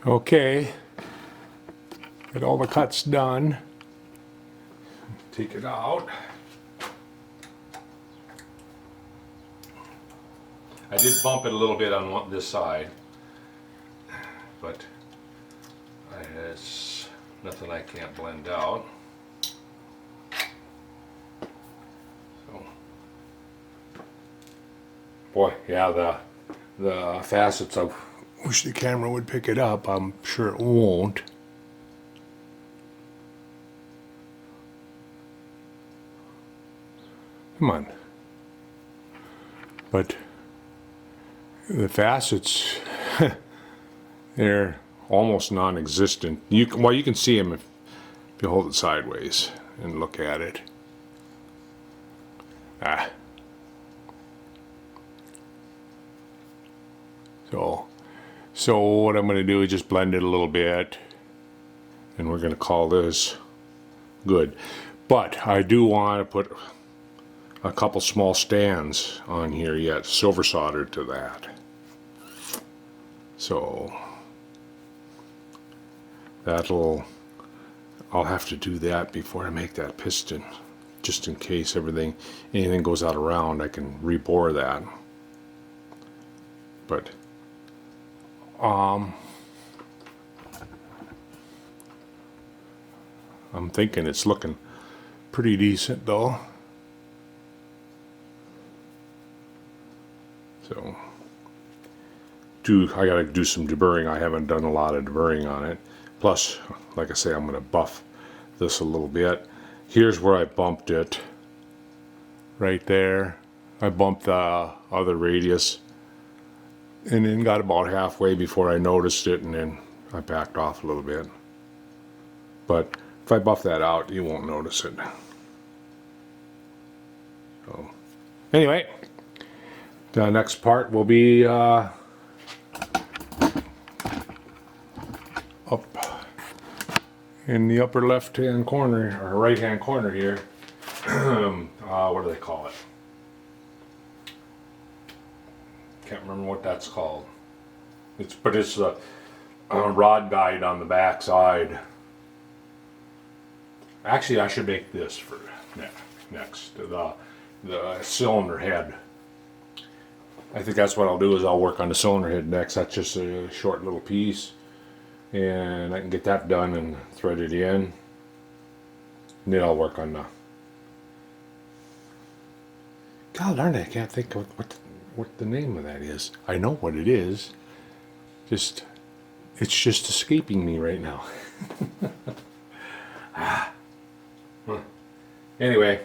Okay, got all the cuts done. Take it out. I did bump it a little bit on this side, but it's nothing I can't blend out. So, boy, yeah, the facets, I wish the camera would pick it up. I'm sure it won't. Come on. But the facets, they're almost non-existent. You can see them if you hold it sideways and look at it. So what I'm going to do is just blend it a little bit, and we're going to call this good. But I do want to put a couple small stands on here yet, silver soldered to that. So I'll have to do that before I make that piston, just in case anything goes out around, I can rebore that. But I'm thinking it's looking pretty decent though. So I gotta do some deburring. I haven't done a lot of deburring on it. Plus, like I say, I'm gonna buff this a little bit. Here's where I bumped it. Right there. I bumped the other radius and then got about halfway before I noticed it, and then I backed off a little bit. But if I buff that out, you won't notice it. So anyway, the next part will be up in the upper left hand corner, or right hand corner here. What do they call it? Can't remember what that's called. It's a rod guide on the back side. Actually, I should make this for next. The cylinder head. I think that's what I'll do, is I'll work on the cylinder head next. That's just a short little piece, and I can get that done and thread it in. And then I'll work on the... God darn it, I can't think of what the name of that is. I know what it is. It's just escaping me right now. Anyway,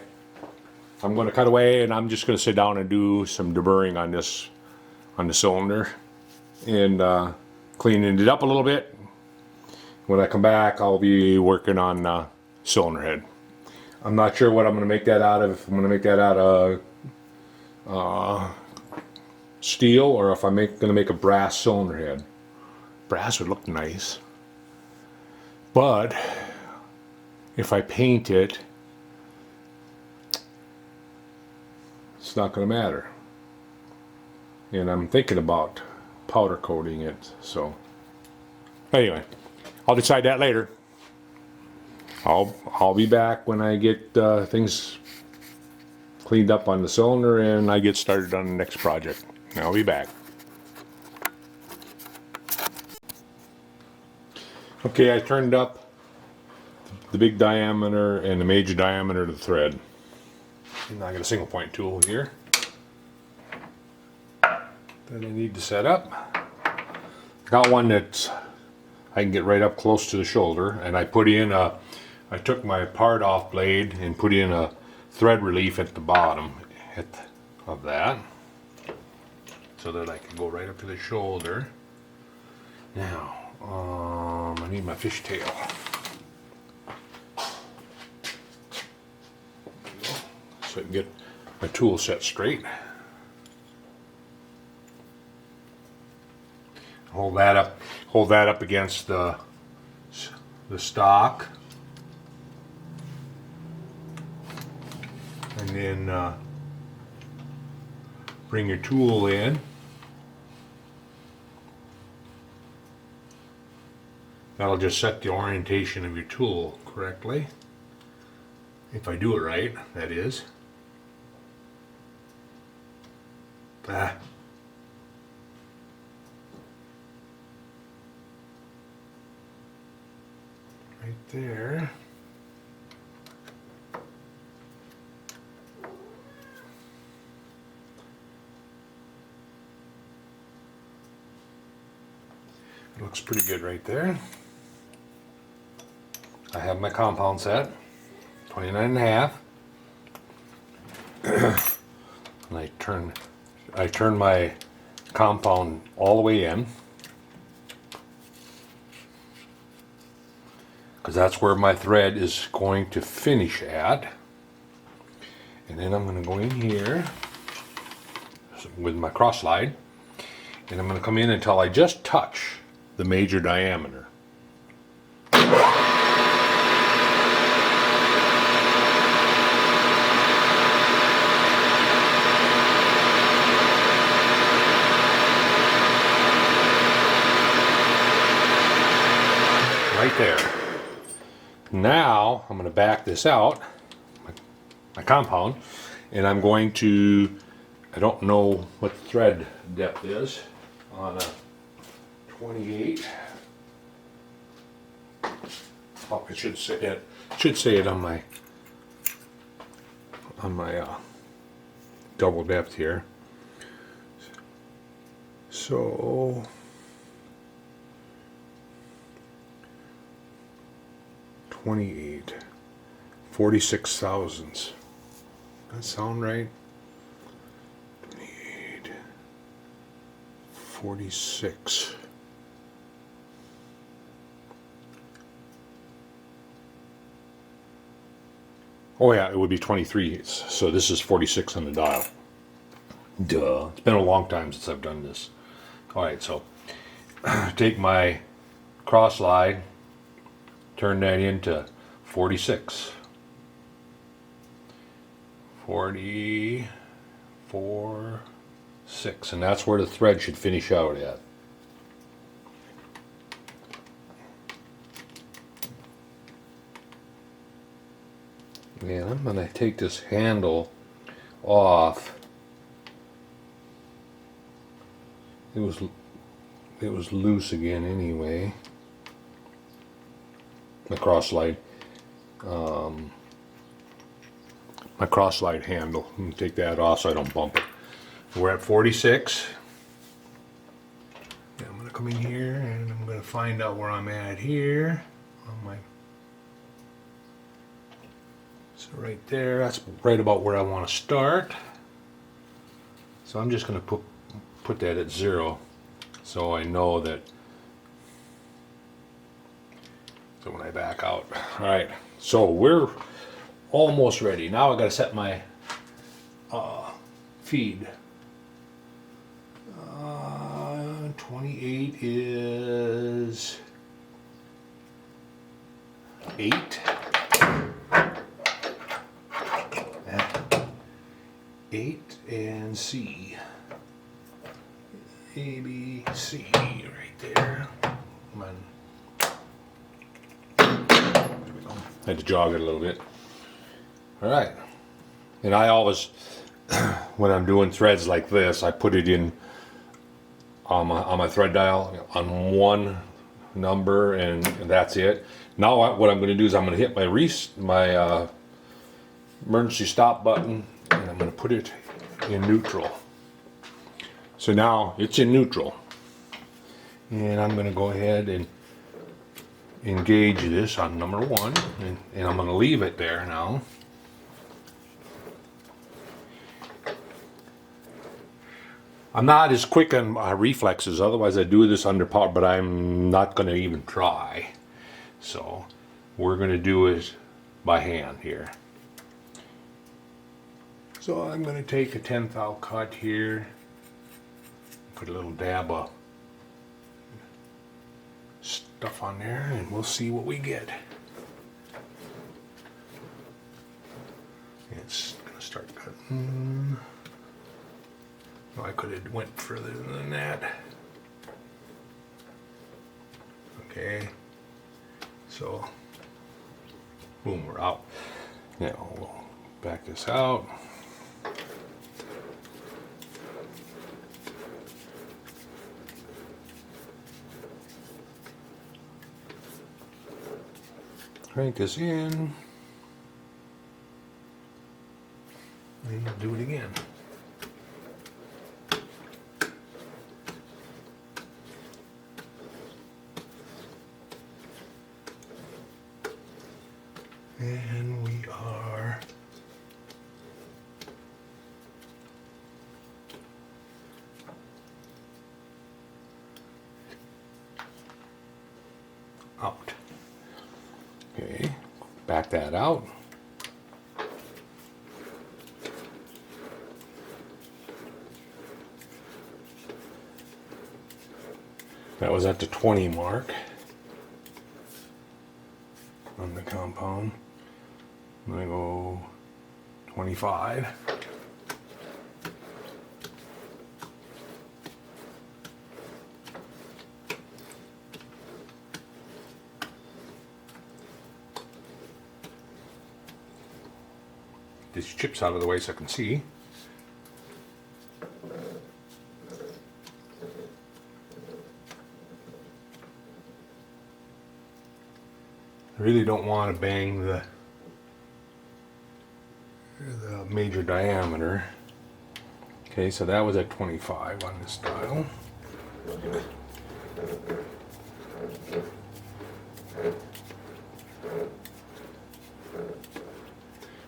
I'm going to cut away, and I'm just going to sit down and do some deburring on the cylinder, and cleaning it up a little bit. When I come back, I'll be working on cylinder head. I'm not sure what I'm going to make that out of. If I'm going to make that out of steel, or if I'm going to make a brass cylinder head. Brass would look nice, but if I paint it, it's not going to matter. And I'm thinking about powder coating it. So anyway, I'll decide that later. I'll be back when I get things cleaned up on the cylinder and I get started on the next project. I'll be back. Okay, I turned up the big diameter and the major diameter of the thread. And I got a single point tool here that I need to set up. I got one that I can get right up close to the shoulder, and I took my part off blade and put in a thread relief at the bottom of that, so that I can go right up to the shoulder. Now, I need my fishtail. So I can get my tool set straight. Hold that up against the stock, and then bring your tool in. That'll just set the orientation of your tool correctly. If I do it right, that is. Ah. Right there. It looks pretty good right there. I have my compound set, 29.5. And I turn my compound all the way in, because that's where my thread is going to finish at. And then I'm going to go in here with my cross slide, and I'm going to come in until I just touch the major diameter. Right there. Now I'm going to back this out, my compound, and I'm going to, I don't know what the thread depth is on a 28. Oh, it should say it on my double depth here. So 28, 46 thousandths. That sound right? 28, 46. Oh yeah, it would be 23. So this is 46 on the dial. Duh. It's been a long time since I've done this. All right, so take my cross slide, turn that into 46. 44, 6, and that's where the thread should finish out at. And I'm going to take this handle off. It was loose again anyway. My cross slide. My cross slide handle. I'm going to take that off so I don't bump it. We're at 46. Yeah, I'm going to come in here and I'm going to find out where I'm at here on my. So right there, that's right about where I want to start. So I'm just going to put that at 0, so I know that. So when I back out, all right. So we're almost ready. Now I got to set my feed. 28 is 8. 8 and C. A, B, C, right there. Come on. There we go. I had to jog it a little bit. All right. And I always, when I'm doing threads like this, I put it in on my thread dial on one number, and that's it. Now what I'm going to do is I'm going to hit my emergency stop button, and I'm going to put it in neutral. So now it's in neutral, and I'm going to go ahead and engage this on number 1, and I'm going to leave it there now. I'm not as quick on reflexes, otherwise I do this under power, but I'm not going to even try. So we're going to do it by hand here. So I'm going to take a 10th thou cut here, put a little dab of stuff on there, and we'll see what we get. It's going to start cutting. Oh, I could have went further than that. Okay. So, boom, we're out. Now we'll back this out. Crank this in. And do it again. And we are out. Okay, back that out. That was at the 20 mark on the compound. I'm gonna go 25. These chips out of the way so I can see. I really don't want to bang the major diameter. Okay, so that was at 25 on this dial.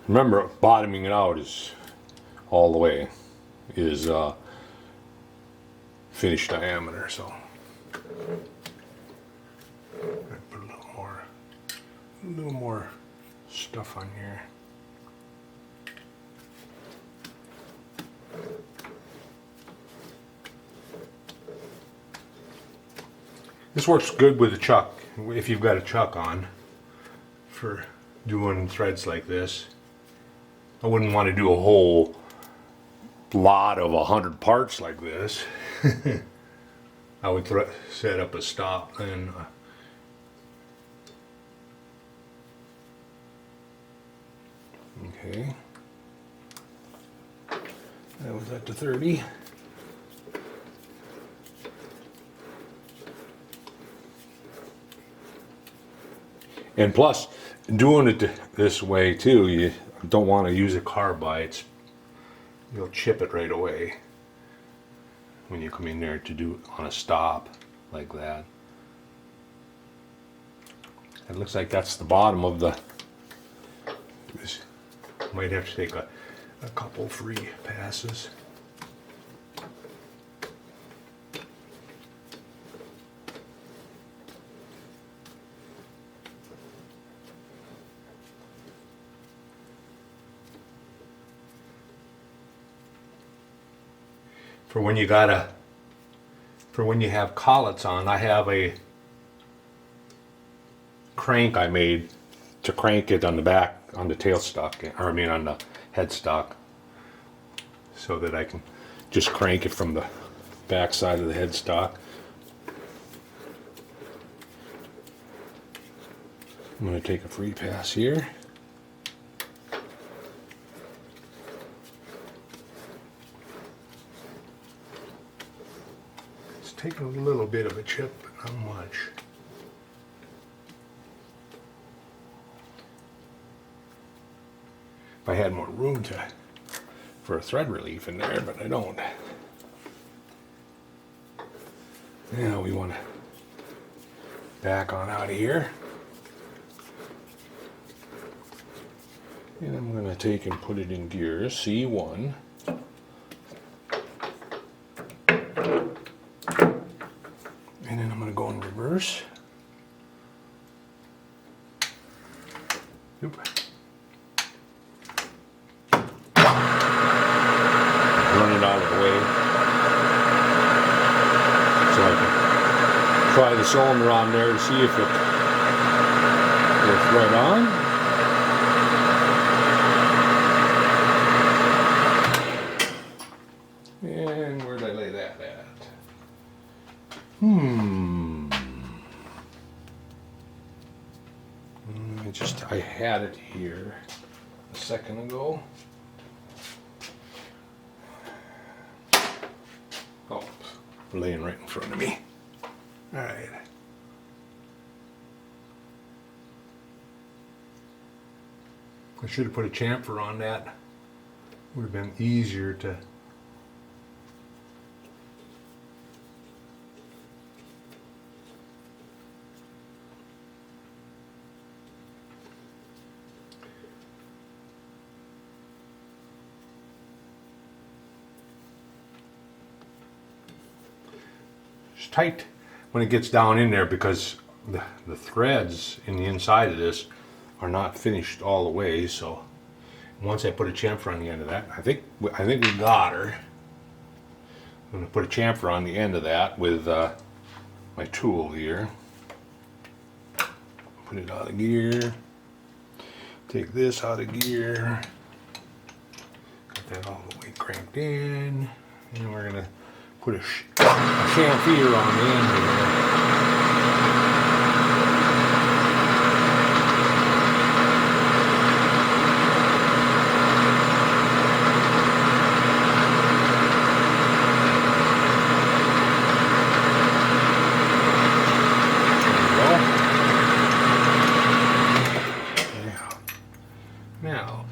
Remember, bottoming it out is all the way is finished diameter. So put a little more stuff on here. This works good with a chuck, if you've got a chuck on, for doing threads like this. I wouldn't want to do a whole lot of 100 parts like this. I would set up a stop and okay. That was at the 30. And plus, doing it this way too, you don't want to use a carbide. You'll chip it right away when you come in there to do it on a stop like that. It looks like that's the bottom of the. This might have to take a couple free passes. For when you have collets on, I have a crank I made to crank it on the back, on the tailstock, or I mean on the headstock, so that I can just crank it from the back side of the headstock. I'm going to take a free pass here. Taking a little bit of a chip, but not much. If I had more room for a thread relief in there, but I don't. Now we want to back on out of here. And I'm going to take and put it in gear C1. And then I'm going to go in reverse. Oop. Run it out of the way. So I can try the cylinder on there to see if it works right on. And where did I lay that at? I had it here a second ago. Oh, laying right in front of me. All right. I should have put a chamfer on that. Would have been easier to. It's tight when it gets down in there because the threads in the inside of this are not finished all the way. So once I put a chamfer on the end of that, I think we got her. I'm going to put a chamfer on the end of that with my tool here. Put it out of gear. Take this out of gear. Got that all the way cranked in. And we're going to put a chamfer on the end of there. Now,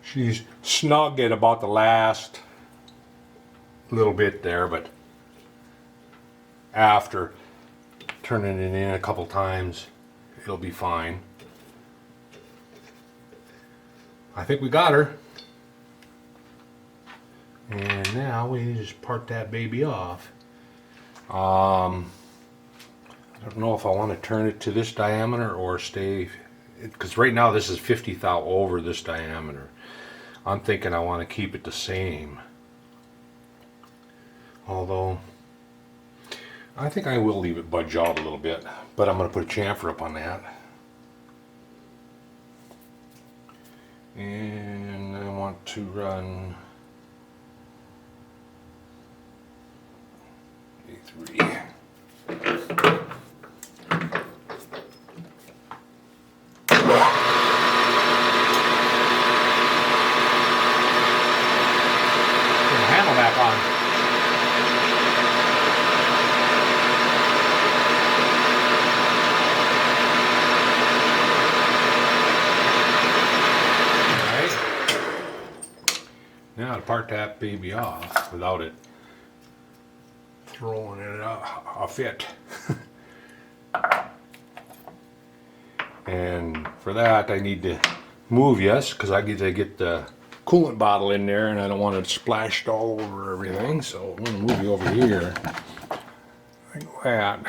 she's snug at about the last little bit there, but after turning it in a couple times, it'll be fine. I think we got her. And now we just part that baby off. I don't know if I want to turn it to this diameter or stay, because right now this is 50 thou over this diameter. I'm thinking I want to keep it the same. Although, I think I will leave it budge out a little bit, but I'm going to put a chamfer up on that. And I want to run A3. Now to part that baby off without it throwing it a fit. And for that I need to move, yes, because I get to get the coolant bottle in there and I don't want it splashed all over everything. So I'm going to move you over here like that.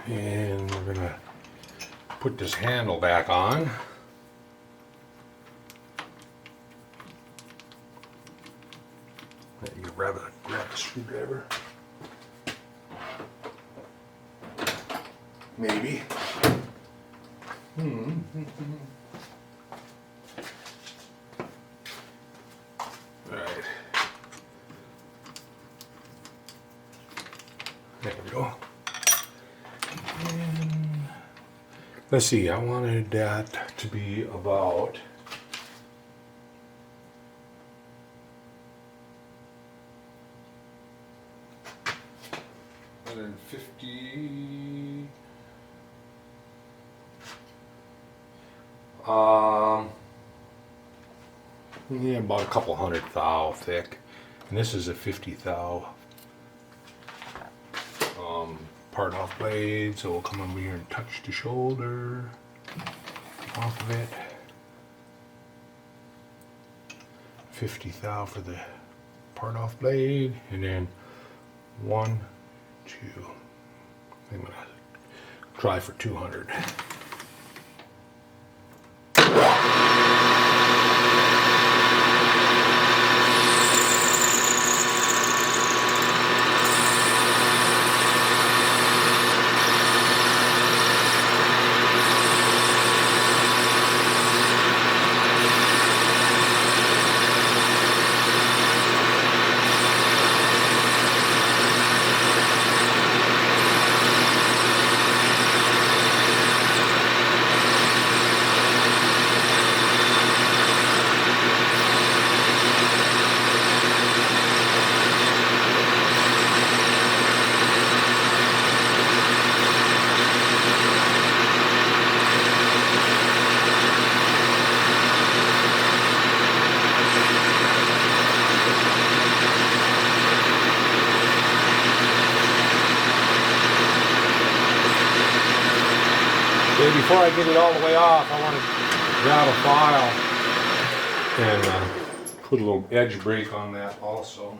And we're going to put this handle back on. You grab a screwdriver. Maybe. Alright. There we go. And let's see, I wanted that to be about 150. Yeah, about a couple hundred thou thick, and this is a 50 thou part off blade, so we'll come over here and touch the shoulder off of it. 50 thou for the part off blade, and then 1, 2. I'm gonna try for 200. Okay, before I get it all the way off, I want to grab a file and put a little edge break on that also.